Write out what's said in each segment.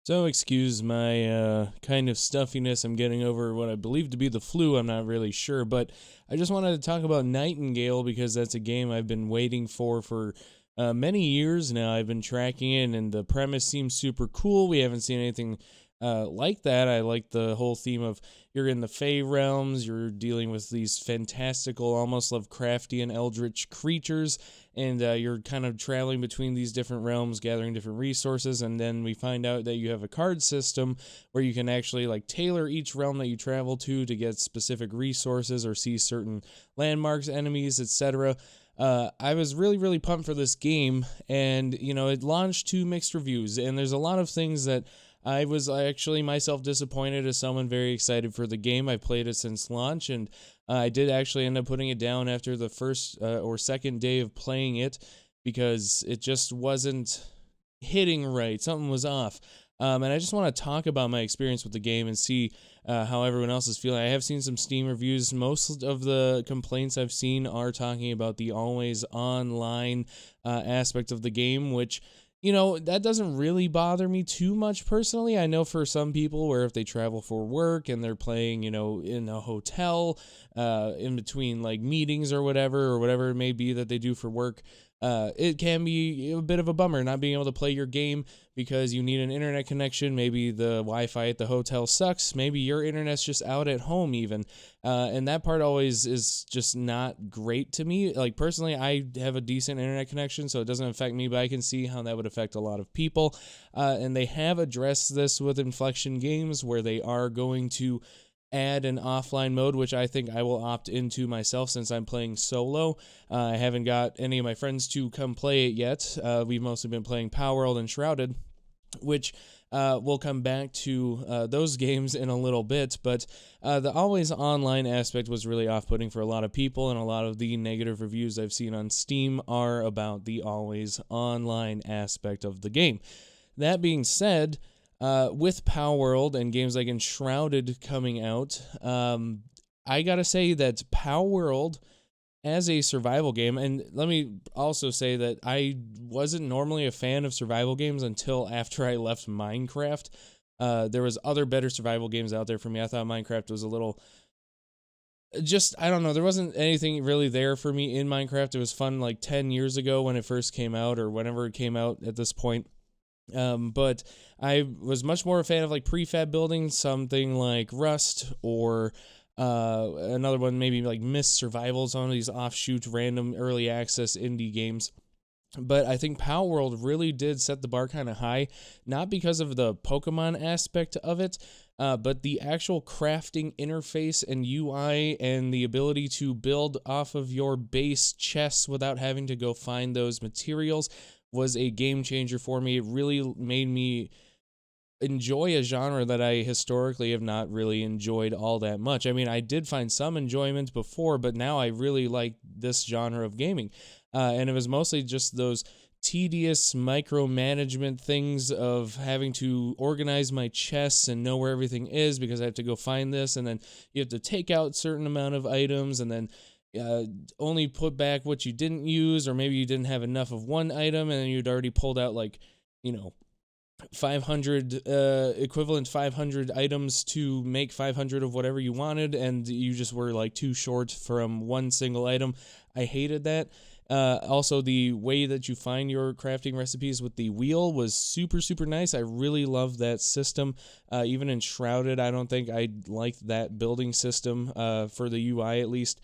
So excuse my kind of stuffiness. I'm getting over what I believe to be the flu. I'm not really sure, but I just wanted to talk about Nightingale because that's a game I've been waiting for many years now. I've been tracking it, and the premise seems super cool. We haven't seen anything like that. I like the whole theme of you're in the Fey realms, you're dealing with these fantastical, almost Lovecraftian eldritch creatures, and you're kind of traveling between these different realms, gathering different resources, and then we find out that you have a card system where you can actually like tailor each realm that you travel to get specific resources or see certain landmarks, enemies, etc. I was really pumped for this game, and it launched to mixed reviews, and there's a lot of things that I was actually myself disappointed as someone very excited for the game. I played it since launch, and I did actually end up putting it down after the first or second day of playing it because it just wasn't hitting right. Something was off. And I just want to talk about my experience with the game and see how everyone else is feeling. I have seen some Steam reviews. Most of the complaints I've seen are talking about the always online aspect of the game, which that doesn't really bother me too much personally. I know for some people where if they travel for work and they're playing, in a hotel, in between like meetings or whatever it may be that they do for work, it can be a bit of a bummer not being able to play your game because you need an internet connection. Maybe the Wi-Fi at the hotel sucks. Maybe your internet's just out at home even. And that part always is just not great to me. Like personally, I have a decent internet connection, so it doesn't affect me, but I can see how that would affect a lot of people. And they have addressed this with Inflection Games where they are going to add an offline mode, which I think I will opt into myself since I'm playing solo. I haven't got any of my friends to come play it yet. We've mostly been playing Palworld and Shrouded, which we'll come back to those games in a little bit, but the always online aspect was really off-putting for a lot of people, and a lot of the negative reviews I've seen on Steam are about the always online aspect of the game. That being said, with Palworld and games like Enshrouded coming out, I gotta say that Palworld as a survival game, and let me also say that I wasn't normally a fan of survival games until after I left Minecraft. There was other better survival games out there for me. I thought Minecraft was a little, just, I don't know, there wasn't anything really there for me in Minecraft. It was fun like 10 years ago when it first came out, or whenever it came out at this point. But I was much more a fan of like prefab building, something like Rust or another one, maybe like Myst Survival, some of these offshoot random early access indie games. But I think Palworld really did set the bar kind of high, not because of the Pokemon aspect of it, but the actual crafting interface and UI and the ability to build off of your base chests without having to go find those materials was a game changer for me. It really made me enjoy a genre that I historically have not really enjoyed all that much. I mean, I did find some enjoyment before, but now I really like this genre of gaming. And it was mostly just those tedious micromanagement things of having to organize my chests and know where everything is because I have to go find this, and then you have to take out certain amount of items and then only put back what you didn't use, or maybe you didn't have enough of one item and then you'd already pulled out like 500 equivalent 500 items to make 500 of whatever you wanted, and you just were like too short from one single item. I hated that. Also, the way that you find your crafting recipes with the wheel was super nice. I really loved that system. Even in Shrouded, I don't think I liked that building system for the UI at least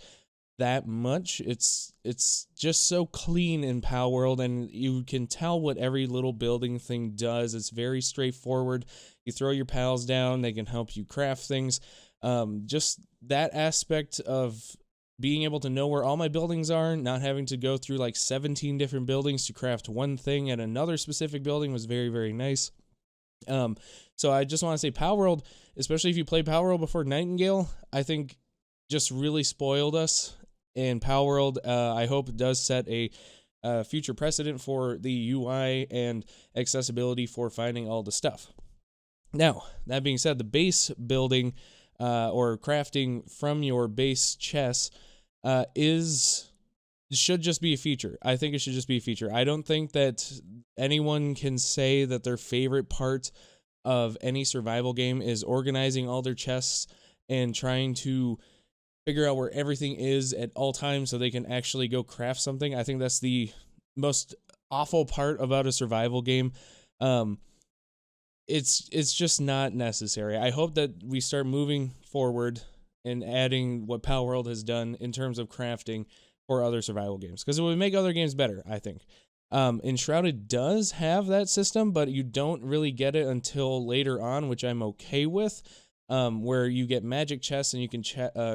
that much. It's just so clean in Palworld, and you can tell what every little building thing does. It's very straightforward. You throw your pals down, they can help you craft things. Just that aspect of being able to know where all my buildings are, not having to go through like 17 different buildings to craft one thing at another specific building was very nice. So I just want to say Palworld, especially if you played Palworld before Nightingale, I think just really spoiled us. And Palworld, I hope it does set a future precedent for the UI and accessibility for finding all the stuff. Now, that being said, the base building or crafting from your base chests should just be a feature. I think it should just be a feature. I don't think that anyone can say that their favorite part of any survival game is organizing all their chests and trying to figure out where everything is at all times so they can actually go craft something. I think that's the most awful part about a survival game. It's just not necessary. I hope that we start moving forward and adding what Power World has done in terms of crafting for other survival games, because it would make other games better, I think. Enshrouded does have that system, but you don't really get it until later on, which I'm okay with, where you get magic chests and you can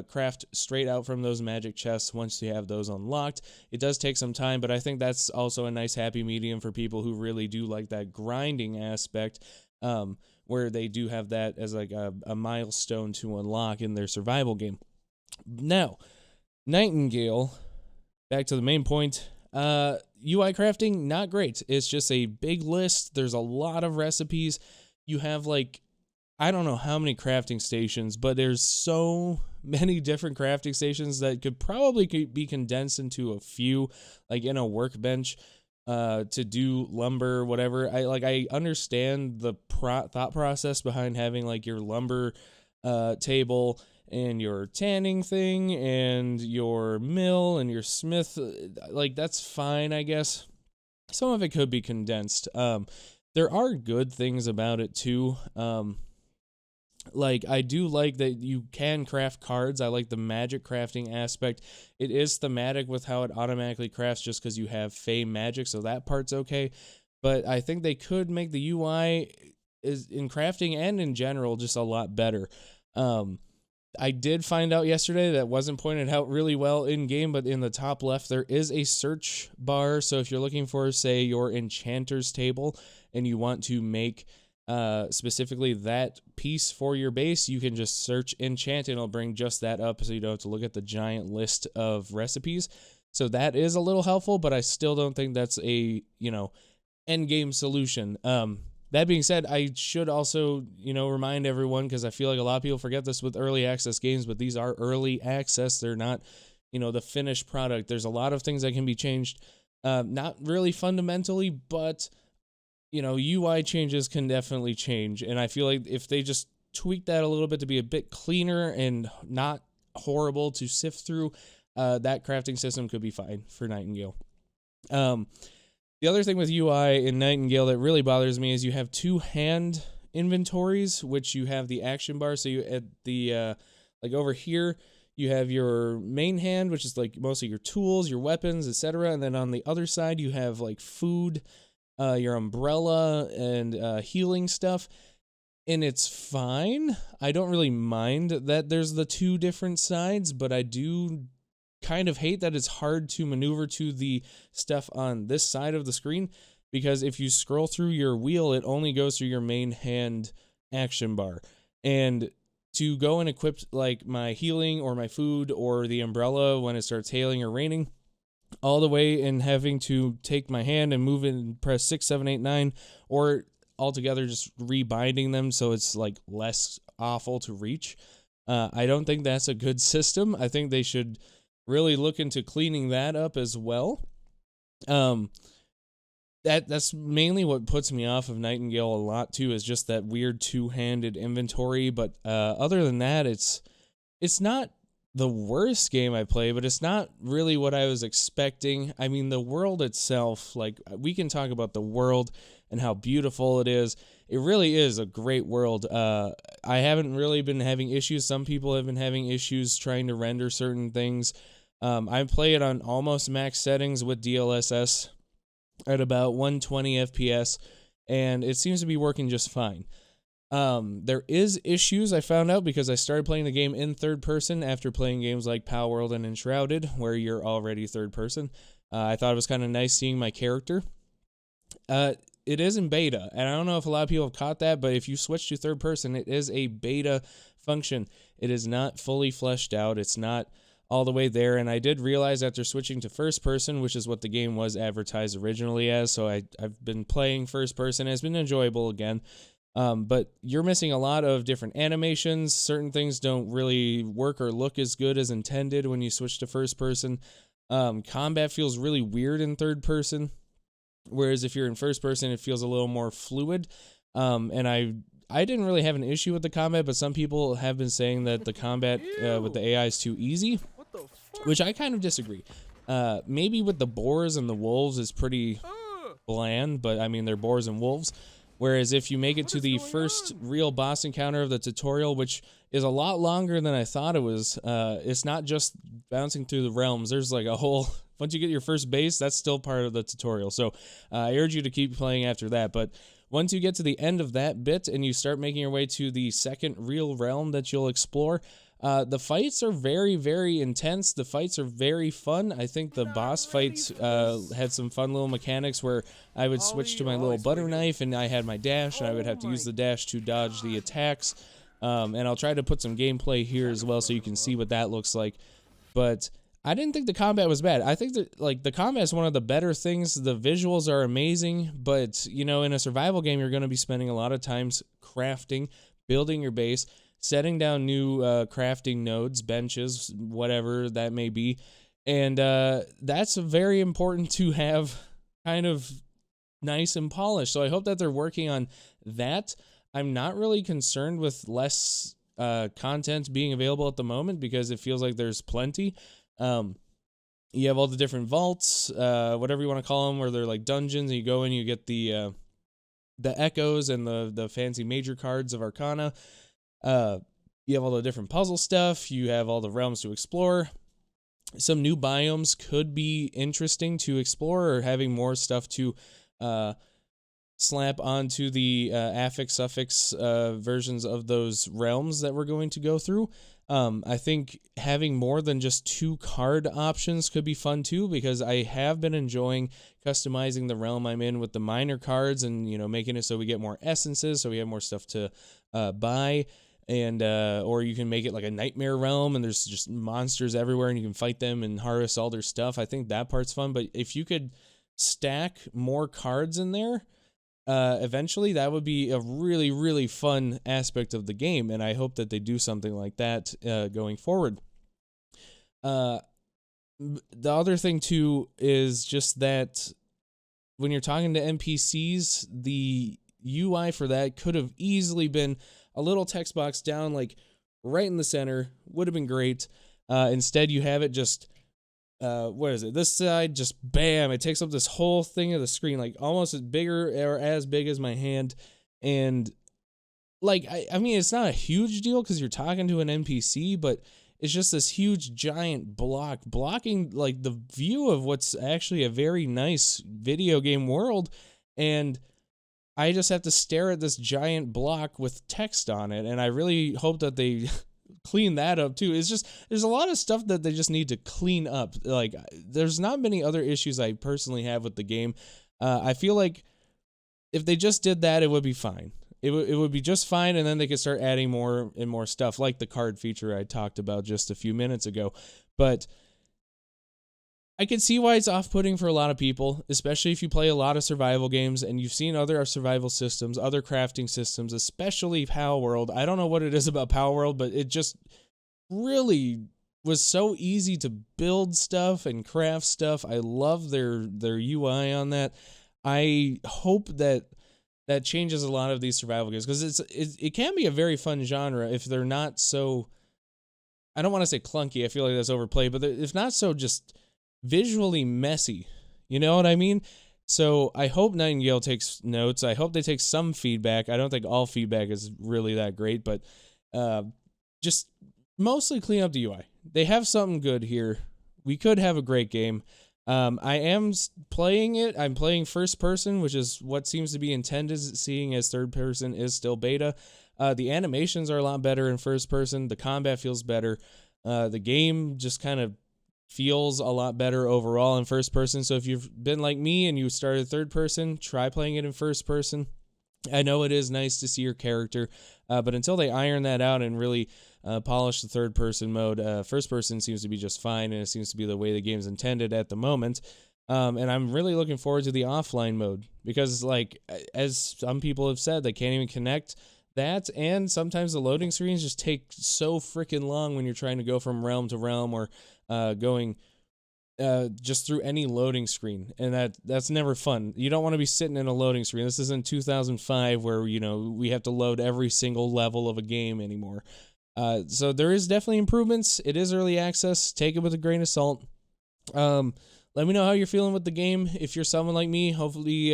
craft straight out from those magic chests once you have those unlocked. It does take some time, but I think that's also a nice happy medium for people who really do like that grinding aspect, where they do have that as like a milestone to unlock in their survival game. Now, Nightingale, back to the main point, UI crafting, not great. It's just a big list. There's a lot of recipes. You have like, I don't know how many crafting stations, but there's so many different crafting stations that could probably be condensed into a few, like in a workbench, to do lumber, whatever. I understand the thought process behind having like your lumber table and your tanning thing and your mill and your smith. Like, that's fine, I guess. Some of it could be condensed. There are good things about it too. Like, I do like that you can craft cards. I like the magic crafting aspect. It is thematic with how it automatically crafts just because you have Fey magic, so that part's okay. But I think they could make the UI in crafting and in general just a lot better. I did find out yesterday that wasn't pointed out really well in game, but in the top left there is a search bar. So if you're looking for, say, your enchanter's table and you want to make specifically that piece for your base, you can just search enchant and it'll bring just that up, so you don't have to look at the giant list of recipes. So that is a little helpful, but I still don't think that's a, end game solution. That being said, I should also, remind everyone, because I feel like a lot of people forget this with early access games, but these are early access. They're not, the finished product. There's a lot of things that can be changed. Not really fundamentally, but UI changes can definitely change, and I feel like if they just tweak that a little bit to be a bit cleaner and not horrible to sift through, that crafting system could be fine for Nightingale. The other thing with UI in Nightingale that really bothers me is you have two hand inventories, which you have the action bar. So you at the like over here, you have your main hand, which is like mostly your tools, your weapons, etc. And then on the other side, you have like food, your umbrella, and healing stuff. And it's fine. I don't really mind that there's the two different sides, but I do kind of hate that it's hard to maneuver to the stuff on this side of the screen, because if you scroll through your wheel, it only goes through your main hand action bar. And to go and equip like my healing or my food or the umbrella when it starts hailing or raining, all the way and having to take my hand and move it and press 6, 7, 8, 9, or altogether just rebinding them so it's like less awful to reach. I don't think that's a good system. I think they should really look into cleaning that up as well. That's mainly what puts me off of Nightingale a lot too, is just that weird two-handed inventory. But other than that, it's not the worst game I play, but it's not really what I was expecting. I mean, the world itself, like, we can talk about the world and how beautiful it is. It really is a great world. I haven't really been having issues. Some people have been having issues trying to render certain things. I play it on almost max settings with DLSS at about 120 FPS, and it seems to be working just fine. There is issues I found out because I started playing the game in third person after playing games like Power World and Enshrouded, where you're already third person. I thought it was kind of nice seeing my character. It is in beta, and I don't know if a lot of people have caught that, but if you switch to third person, it is a beta function. It is not fully fleshed out. It's not all the way there, and I did realize after switching to first person, which is what the game was advertised originally as, so I've been playing first person, and it's been enjoyable again. But you're missing a lot of different animations. Certain things don't really work or look as good as intended when you switch to first person. Combat feels really weird in third person, whereas if you're in first person, it feels a little more fluid. And I didn't really have an issue with the combat, but some people have been saying that the combat with the AI is too easy, which I kind of disagree. Maybe with the boars and the wolves is pretty bland, but I mean, they're boars and wolves. Whereas if you make it to the first real boss encounter of the tutorial, which is a lot longer than I thought it was, it's not just bouncing through the realms. There's like a whole, once you get your first base, that's still part of the tutorial. So I urge you to keep playing after that. But once you get to the end of that bit and you start making your way to the second real realm that you'll explore, the fights are very, very intense. The fights are very fun. I think the boss fights had some fun little mechanics where I would switch to my little butter knife and I had my dash, and I would have to use the dash to dodge the attacks. And I'll try to put some gameplay here as well so you can see what that looks like. But I didn't think the combat was bad. I think that like the combat is one of the better things. The visuals are amazing, but you know, in a survival game, you're going to be spending a lot of times crafting, building your base, setting down new crafting nodes, benches, whatever that may be. And that's very important to have kind of nice and polished. So I hope that they're working on that. I'm not really concerned with less content being available at the moment because it feels like there's plenty. You have all the different vaults, whatever you want to call them, where they're like dungeons, and you go in, you get the echoes and the fancy major cards of Arcana. You have all the different puzzle stuff. You have all the realms to explore. Some new biomes could be interesting to explore, or having more stuff to slap onto the affix, suffix versions of those realms that we're going to go through. I think having more than just 2 card options could be fun too, because I have been enjoying customizing the realm I'm in with the minor cards and, you know, making it so we get more essences, so we have more stuff to buy. And or you can make it like a nightmare realm and there's just monsters everywhere and you can fight them and harvest all their stuff. I think that part's fun. But if you could stack more cards in there, eventually that would be a really, really fun aspect of the game. And I hope that they do something like that going forward. The other thing too is just that when you're talking to NPCs, the UI for that could have easily been a little text box down, like right in the center. Would have been great. Instead, you have it just, what is it? This side, just bam, it takes up this whole thing of the screen, like almost as bigger or as big as my hand. And like, I mean, it's not a huge deal because you're talking to an NPC, but it's just this huge giant block blocking like the view of what's actually a very nice video game world. And I just have to stare at this giant block with text on it, and I really hope that they clean that up too. It's just, there's a lot of stuff that they just need to clean up. Like, there's not many other issues I personally have with the game. I feel like if they just did that, it would be fine. It would be just fine, and then they could start adding more and more stuff, like the card feature I talked about just a few minutes ago. But I can see why it's off-putting for a lot of people, especially if you play a lot of survival games and you've seen other survival systems, other crafting systems, especially Power World. I don't know what it is about Power World, but it just really was so easy to build stuff and craft stuff. I love their UI on that. I hope that changes a lot of these survival games, because it can be a very fun genre if they're not so, I don't want to say clunky, I feel like that's overplayed, but if not so just visually messy, you know what I mean? So I hope Nightingale takes notes. I hope they take some feedback. I don't think all feedback is really that great, but just mostly clean up the UI. They have something good here. We could have a great game. I am playing it. I'm playing first person, which is what seems to be intended, seeing as third person is still beta. The animations are a lot better in first person. The combat feels better. The game just kind of feels a lot better overall in first person. So if you've been like me and you started third person, try playing it in first person. I know it is nice to see your character, but until they iron that out and really polish the third person mode, first person seems to be just fine, and it seems to be the way the game's intended at the moment. And I'm really looking forward to the offline mode, because like, as some people have said, they can't even connect that, and sometimes the loading screens just take so freaking long when you're trying to go from realm to realm, or going just through any loading screen, and that's never fun. You don't want to be sitting in a loading screen. This isn't 2005 where we have to load every single level of a game anymore. So there is definitely improvements. It is early access. Take it with a grain of salt. Let me know how you're feeling with the game. If you're someone like me, hopefully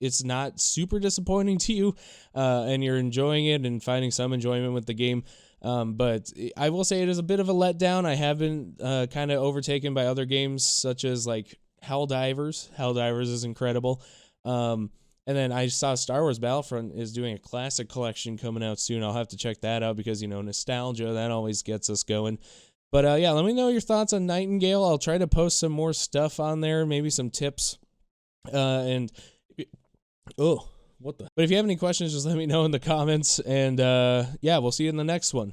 it's not super disappointing to you, and you're enjoying it and finding some enjoyment with the game. But I will say it is a bit of a letdown. I have been kind of overtaken by other games such as like Helldivers. Helldivers is incredible. And then I saw Star Wars Battlefront is doing a classic collection coming out soon. I'll have to check that out because, nostalgia, that always gets us going. But yeah, let me know your thoughts on Nightingale. I'll try to post some more stuff on there, maybe some tips. But if you have any questions, just let me know in the comments. And yeah, we'll see you in the next one.